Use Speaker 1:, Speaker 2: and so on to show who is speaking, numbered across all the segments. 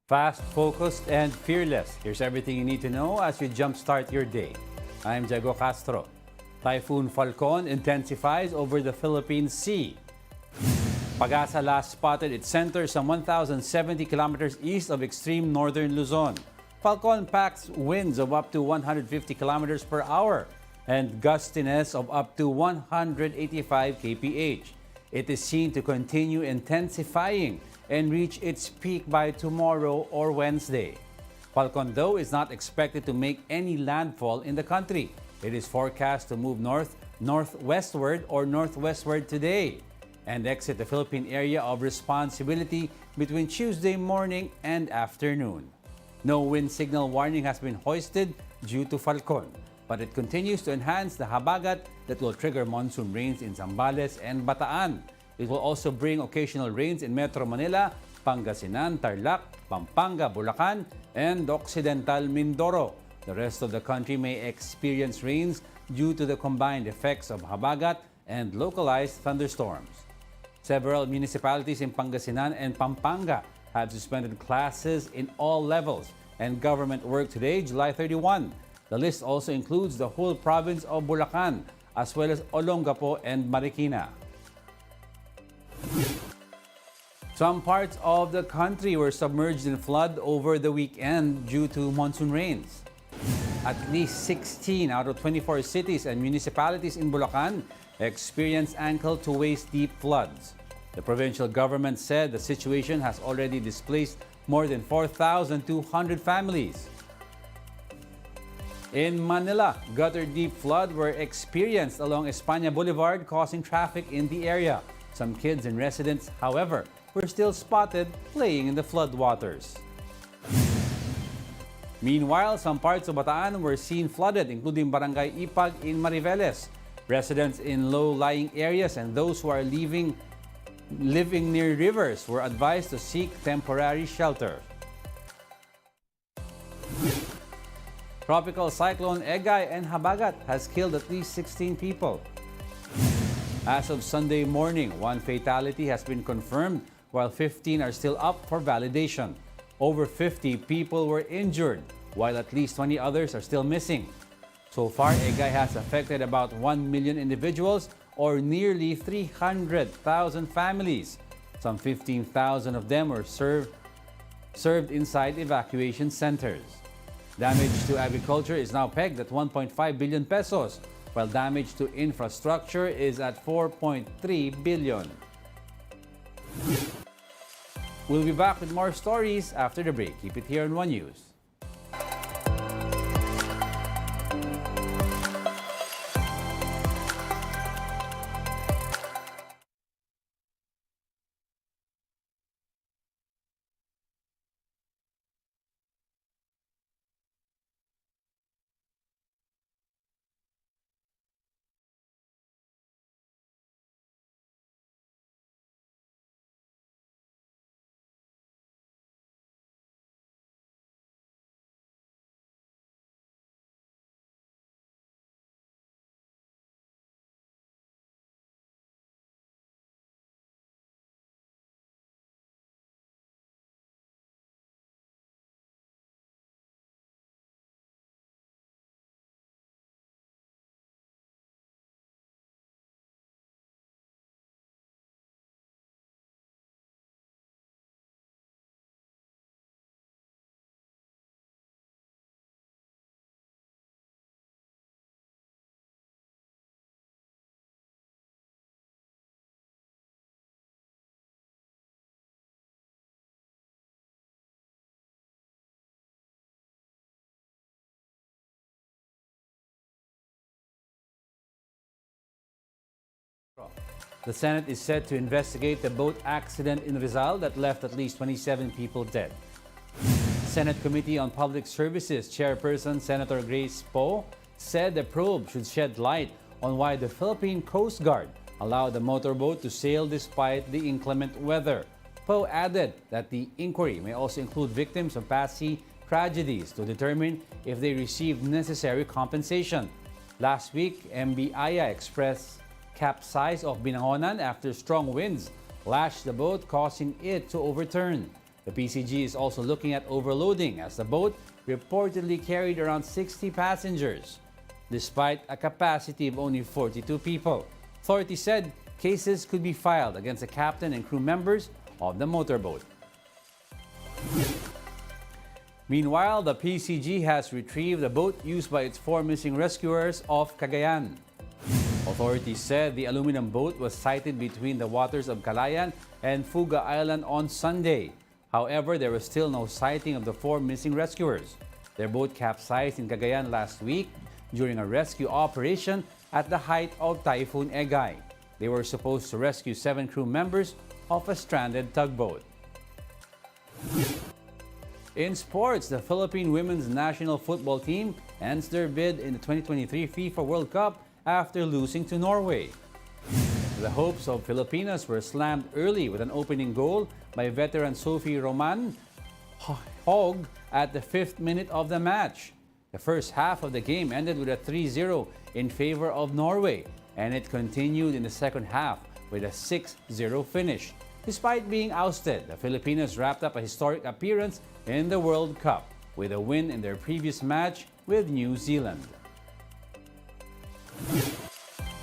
Speaker 1: Fast, focused, and fearless. Here's everything you need to know as you jumpstart your day. I'm Jago Castro. Typhoon Falcon intensifies over the Philippine Sea. Pag-asa last spotted its center some 1,070 kilometers east of extreme northern Luzon. Falcon packs winds of up to 150 kilometers per hour and gustiness of up to 185 kph. It is seen to continue intensifying and reach its peak by tomorrow or Wednesday. Falcon, though, is not expected to make any landfall in the country. It is forecast to move northwestward or northwestward today and exit the Philippine area of responsibility between Tuesday morning and afternoon. No wind signal warning has been hoisted due to Falcon, but it continues to enhance the habagat that will trigger monsoon rains in Zambales and Bataan. It will also bring occasional rains in Metro Manila, Pangasinan, Tarlac, Pampanga, Bulacan, and Occidental Mindoro. The rest of the country may experience rains due to the combined effects of habagat and localized thunderstorms. Several municipalities in Pangasinan and Pampanga have suspended classes in all levels and government work today, July 31. The list also includes the whole province of Bulacan, as well as Olongapo and Marikina. Some parts of the country were submerged in flood over the weekend due to monsoon rains. At least 16 out of 24 cities and municipalities in Bulacan experienced ankle to waist deep floods. The provincial government said the situation has already displaced more than 4,200 families. In Manila, gutter-deep flood were experienced along España Boulevard, causing traffic in the area. Some kids and residents, however, were still spotted playing in the floodwaters. Meanwhile, some parts of Bataan were seen flooded, including Barangay Ipag in Mariveles. Residents in low-lying areas and those who are living near rivers were advised to seek temporary shelter. Tropical cyclone Egay and Habagat has killed at least 16 people. As of Sunday morning, one fatality has been confirmed while 15 are still up for validation. Over 50 people were injured, while at least 20 others are still missing. So far, Egay has affected about 1 million individuals or nearly 300,000 families. Some 15,000 of them were served inside evacuation centers. Damage to agriculture is now pegged at 1.5 billion pesos, while damage to infrastructure is at 4.3 billion. We'll be back with more stories after the break. Keep it here on One News. The Senate is set to investigate the boat accident in Rizal that left at least 27 people dead. Senate Committee on Public Services Chairperson Senator Grace Poe said the probe should shed light on why the Philippine Coast Guard allowed the motorboat to sail despite the inclement weather. Poe added that the inquiry may also include victims of past sea tragedies to determine if they received necessary compensation. Last week, MB Aya expressed capsize of Binangonan after strong winds lashed the boat, causing it to overturn. The PCG is also looking at overloading as the boat reportedly carried around 60 passengers, despite a capacity of only 42 people. Authorities said cases could be filed against the captain and crew members of the motorboat. Meanwhile, the PCG has retrieved the boat used by its 4 missing rescuers off Cagayan. Authorities said the aluminum boat was sighted between the waters of Calayan and Fuga Island on Sunday. However, there was still no sighting of the 4 missing rescuers. Their boat capsized in Cagayan last week during a rescue operation at the height of Typhoon Egay. They were supposed to rescue 7 crew members of a stranded tugboat. In sports, the Philippine women's national football team ends their bid in the 2023 FIFA World Cup after losing to Norway. The hopes of Filipinas were slammed early with an opening goal by veteran Sophie Roman Hog at the 5th minute of the match. The first half of the game ended with a 3-0 in favor of Norway, and it continued in the second half with a 6-0 finish. Despite being ousted, the Filipinas wrapped up a historic appearance in the World Cup with a win in their previous match with New Zealand.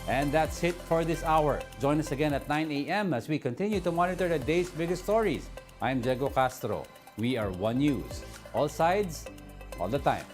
Speaker 1: And that's it for this hour. Join us again at 9 a.m. as we continue to monitor the day's biggest stories. I'm Diego Castro. We are One News. All sides, all the time.